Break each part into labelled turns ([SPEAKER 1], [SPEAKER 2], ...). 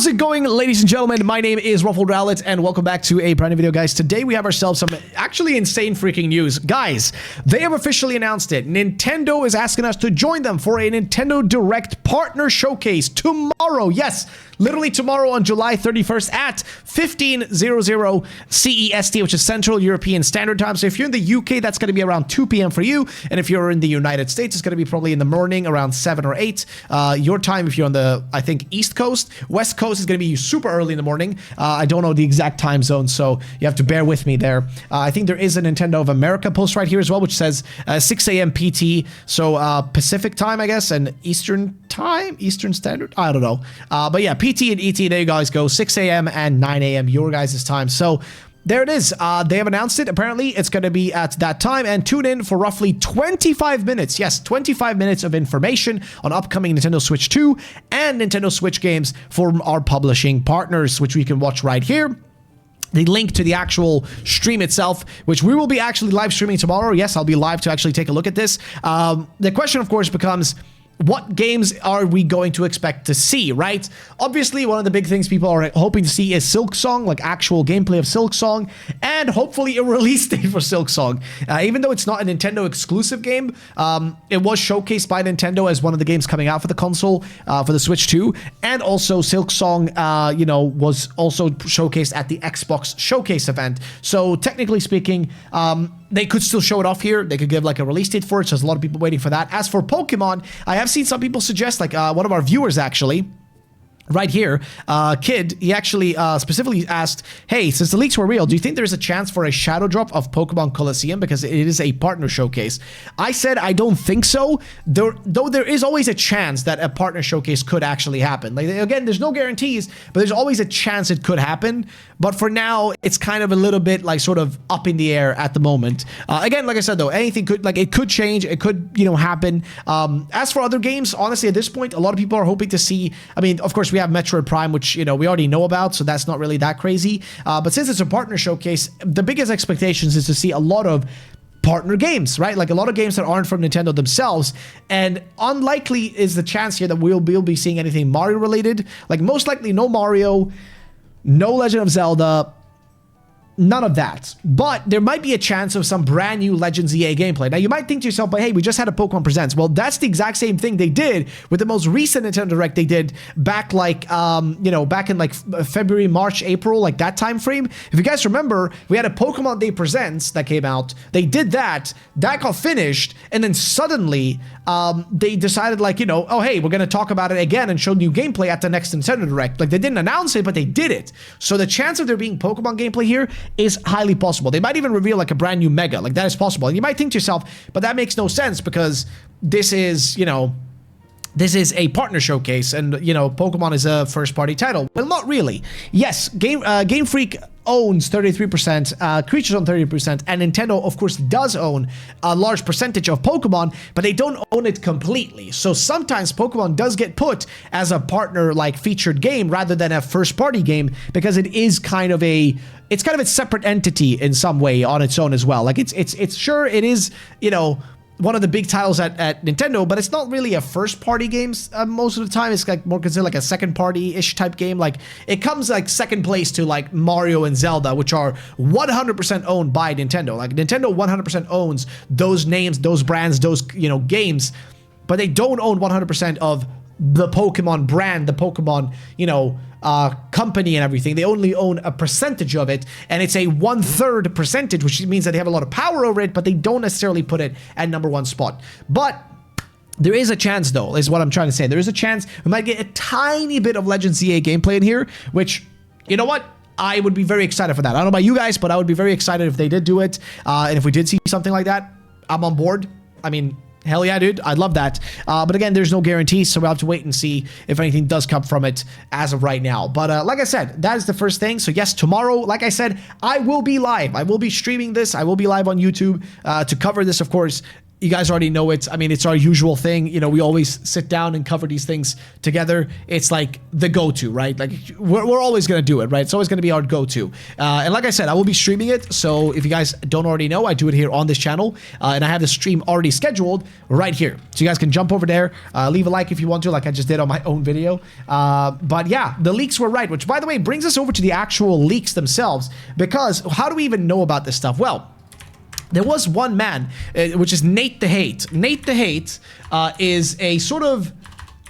[SPEAKER 1] How's it going, ladies and gentlemen? My name is RuffledRowlit, and welcome back to a brand new video, guys. Today we have ourselves some actually insane freaking news. Guys, they have officially announced it. Nintendo is asking us to join them for a Nintendo Direct Partner Showcase tomorrow. Yes, literally tomorrow on July 31st at 15:00 CEST, which is Central European Standard Time. So if you're in the UK, that's going to be around 2 p.m. for you. And if you're in the United States, it's going to be probably in the morning around 7 or 8. Your time, if you're on the, I think, East Coast. West Coast is going to be super early in the morning. I don't know the exact time zone, so you have to bear with me there. I think there is a Nintendo of America post right here as well, which says 6 a.m. PT. So Pacific time, I guess, and Eastern time, Eastern Standard. I don't know. But yeah, PT and ET, there you guys go. 6 a.m. and 9 a.m. your guys' time. So there it is. They have announced it. Apparently, it's going to be at that time. And tune in for roughly 25 minutes. Yes, 25 minutes of information on upcoming Nintendo Switch 2 and Nintendo Switch games from our publishing partners, which we can watch right here. The link to the actual stream itself, which we will be actually live streaming tomorrow. Yes, I'll be live to actually take a look at this. The question, of course, becomes, what games are we going to expect to see, right? Obviously, one of the big things people are hoping to see is Silksong, like actual gameplay of Silksong, and hopefully a release date for Silksong. Even though it's not a Nintendo exclusive game, it was showcased by Nintendo as one of the games coming out for the console, for the Switch 2, and also Silksong, was also showcased at the Xbox Showcase event. So technically speaking, they could still show it off here. They could give like a release date for it. So there's a lot of people waiting for that. As for Pokemon, I have seen some people suggest, like one of our viewers actually, right here, Kid, he actually specifically asked, hey, since the leaks were real, do you think there's a chance for a shadow drop of Pokemon Colosseum because it is a partner showcase? I said I don't think so, though there is always a chance that a partner showcase could actually happen. Like, again, there's no guarantees, but there's always a chance it could happen. But for now, it's kind of a little bit like sort of up in the air at the moment. Again, like I said, though, anything could, like, it could change, it could, happen. As for other games, honestly, at this point, a lot of people are hoping to see, I mean, of course, we have Metroid Prime, which, we already know about, so that's not really that crazy. But since it's a partner showcase, the biggest expectations is to see a lot of partner games, right? Like a lot of games that aren't from Nintendo themselves. And unlikely is the chance here that we'll be seeing anything Mario related. Like most likely no Mario, no Legend of Zelda, none of that. But there might be a chance of some brand new Legends EA gameplay. Now, you might think to yourself, but hey, we just had a Pokemon Presents. Well, that's the exact same thing they did with the most recent Nintendo Direct they did back like, back in like February, March, April, like that time frame. If you guys remember, we had a Pokemon Day Presents that came out. They did that got finished, and then suddenly they decided like, oh, hey, we're going to talk about it again and show new gameplay at the next Nintendo Direct. Like, they didn't announce it, but they did it. So the chance of there being Pokemon gameplay here is highly possible. They might even reveal like a brand new Mega. Like, that is possible. And you might think to yourself, but that makes no sense because this is, this is a partner showcase, and Pokemon is a first-party title. Well, not really. Yes, Game Freak owns 33%, Creatures own 30%, and Nintendo, of course, does own a large percentage of Pokemon, but they don't own it completely. So sometimes Pokemon does get put as a partner, like, featured game rather than a first-party game, because it is kind of a separate entity in some way on its own as well. Like, it's sure it is, one of the big titles at Nintendo, but it's not really a first-party game most of the time. It's like more considered like a second-party-ish type game. Like, it comes like second place to like Mario and Zelda, which are 100% owned by Nintendo. Like, Nintendo 100% owns those names, those brands, those games, but they don't own 100% of the Pokemon brand, the Pokemon, company and everything. They only own a percentage of it, and it's a 1/3 percentage, which means that they have a lot of power over it, but they don't necessarily put it at #1 spot. But there is a chance, though, is what I'm trying to say. There is a chance we might get a tiny bit of Legends EA gameplay in here, which, you know what? I would be very excited for that. I don't know about you guys, but I would be very excited if they did do it. And if we did see something like that, I'm on board. I mean, hell yeah, dude. I'd love that. But again, there's no guarantees, so we'll have to wait and see if anything does come from it as of right now. But like I said, that is the first thing. So yes, tomorrow, like I said, I will be live. I will be streaming this. I will be live on YouTube to cover this, of course. You guys already know it. I mean, it's our usual thing. You know, we always sit down and cover these things together. It's like the go-to, right? Like we're always going to do it, right? It's always going to be our go-to. And like I said, I will be streaming it. So if you guys don't already know, I do it here on this channel. And I have the stream already scheduled right here. So you guys can jump over there, leave a like if you want to, like I just did on my own video. But yeah, the leaks were right, which by the way, brings us over to the actual leaks themselves. Because how do we even know about this stuff? Well, there was one man, which is Nate the Hate. Nate the Hate is a sort of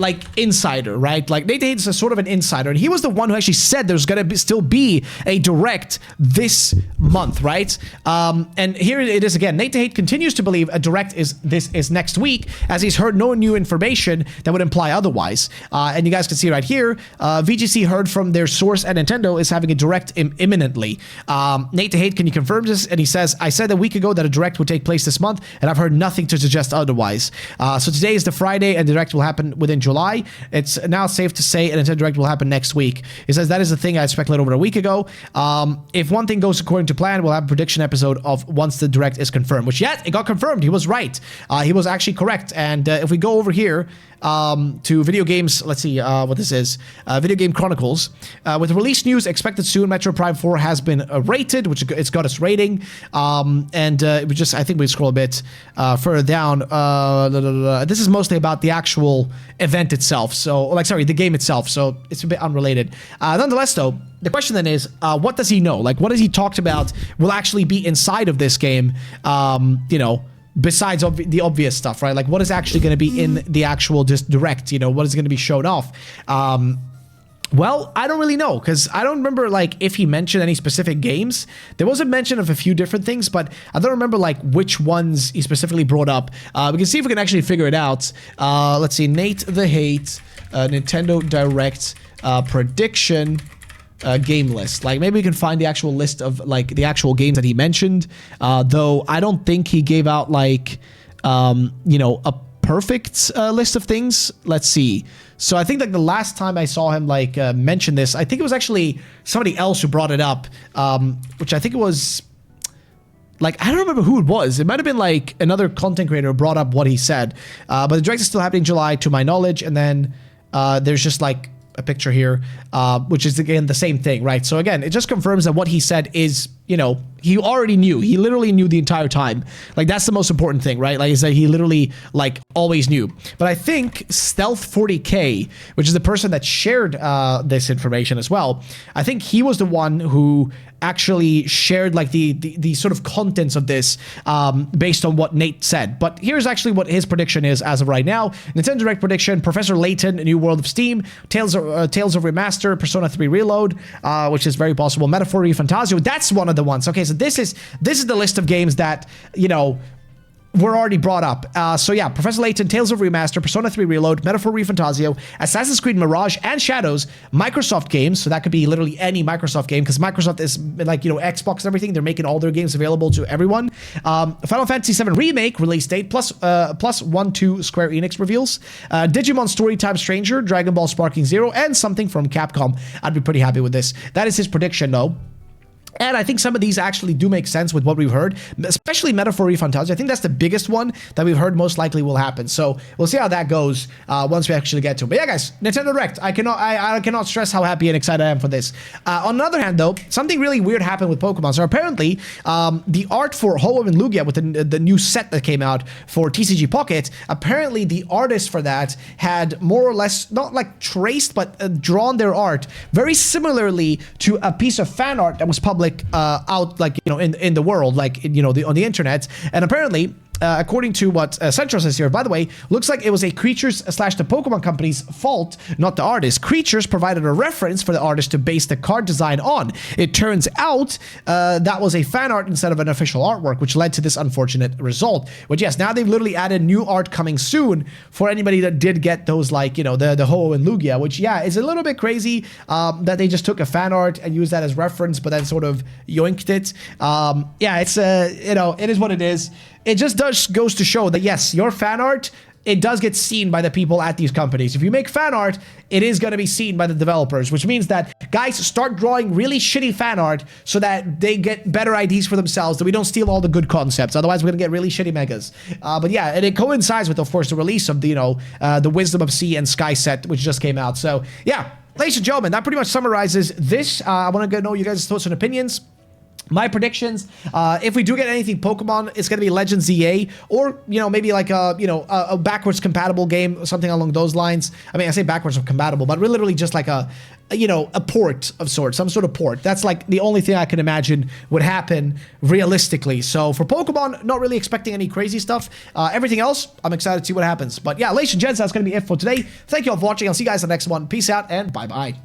[SPEAKER 1] like insider, right? Like Nate the Hate is a sort of an insider, and he was the one who actually said there's gonna still be a direct this month, right? And here it is again. Nate the Hate continues to believe a direct is next week, as he's heard no new information that would imply otherwise. And you guys can see right here, VGC heard from their source at Nintendo is having a direct imminently. Nate the Hate, can you confirm this? And he says, I said a week ago that a direct would take place this month, and I've heard nothing to suggest otherwise. So today is the Friday, and the direct will happen within July. It's now safe to say an Nintendo Direct will happen next week. He says that is the thing I speculated over a week ago. If one thing goes according to plan, we'll have a prediction episode of once the Direct is confirmed, which yet it got confirmed. He was right. He was actually correct. And if we go over here to video games, let's see what this is. Video Game Chronicles. With release news expected soon, Metro Prime 4 has been rated, which it's got its rating. And we just, I think we scroll a bit further down. This is mostly about the actual event itself. So, like, sorry, the game itself. So it's a bit unrelated. Nonetheless, though, the question then is, what does he know? Like, what has he talked about will actually be inside of this game? You know, besides the obvious stuff, right? Like, what is actually going to be in the actual just direct? You know, what is going to be shown off? Well, I don't really know, because I don't remember, like, if he mentioned any specific games. There was a mention of a few different things, but I don't remember, like, which ones he specifically brought up. We can see if we can actually figure it out. Let's see, Nate the Hate, Nintendo Direct prediction game list. Like, maybe we can find the actual list of, like, the actual games that he mentioned. Though, I don't think he gave out, like, you know, a perfect list of things. Let's see. So I think like the last time I saw him like mention this, I think it was actually somebody else who brought it up, which I think it was like, I don't remember who it was. It might have been like another content creator who brought up what he said. But the direct is still happening in July to my knowledge. And then there's just like a picture here, which is again the same thing, right? So again, it just confirms that what he said is, you know, he already knew. He literally knew the entire time. Like, that's the most important thing, right? Like I said, he literally like always knew. But I think Stealth 40K, which is the person that shared this information as well, I think he was the one who actually shared like the sort of contents of this based on what Nate said. But here's actually what his prediction is as of right now. Nintendo Direct prediction: Professor Layton, A New World of Steam, Tales of Remaster, Persona 3 Reload, which is very possible, Metaphor Fantasio. That's one of the ones. Okay, so this is the list of games that, you know, were already brought up. So yeah, Professor Layton, Tales of Remaster, Persona 3 Reload, Metaphor Fantasio, Assassin's Creed Mirage, and Shadows, Microsoft games. So that could be literally any Microsoft game, because Microsoft is like, you know, Xbox and everything. They're making all their games available to everyone. Final Fantasy VII Remake release date plus 1-2 Square Enix reveals. Digimon Storytime Stranger, Dragon Ball Sparking Zero, and something from Capcom. I'd be pretty happy with this. That is his prediction, though. And I think some of these actually do make sense with what we've heard, especially Metaphor Fantasy. I think that's the biggest one that we've heard most likely will happen. So we'll see how that goes once we actually get to it. But yeah, guys, Nintendo Direct. I cannot stress how happy and excited I am for this. On the other hand, though, something really weird happened with Pokemon. So apparently, the art for Ho-Oh and Lugia with the new set that came out for TCG Pocket, apparently the artist for that had more or less, not like traced, but drawn their art very similarly to a piece of fan art that was published out, like, you know, in the world, like, you know, on the internet. And apparently, according to what Central says here, by the way, looks like it was a Creatures / the Pokemon Company's fault, not the artist. Creatures provided a reference for the artist to base the card design on. It turns out that was a fan art instead of an official artwork, which led to this unfortunate result. But yes, now they've literally added new art coming soon for anybody that did get those, like, you know, the Ho-Oh and Lugia, which, yeah, is a little bit crazy that they just took a fan art and used that as reference, but then sort of yoinked it. Yeah, it's, you know, it is what it is. It just goes to show that, yes, your fan art it does get seen by the people at these companies. If you make fan art, it is going to be seen by the developers, which means that guys start drawing really shitty fan art so that they get better ideas for themselves, that we don't steal all the good concepts. Otherwise, we're going to get really shitty megas. But yeah, and it coincides with, of course, the release of the, the Wisdom of Sea and Sky set, which just came out. So yeah, ladies and gentlemen, that pretty much summarizes this. I want to know you guys' thoughts and opinions. My predictions, if we do get anything Pokemon, it's going to be Legends ZA, or, maybe like a backwards compatible game, something along those lines. I mean, I say backwards compatible, but we're literally just like a port of sorts, some sort of port. That's like the only thing I can imagine would happen realistically. So for Pokemon, not really expecting any crazy stuff. Everything else, I'm excited to see what happens. But yeah, ladies and gents, that's going to be it for today. Thank you all for watching. I'll see you guys in the next one. Peace out and bye-bye.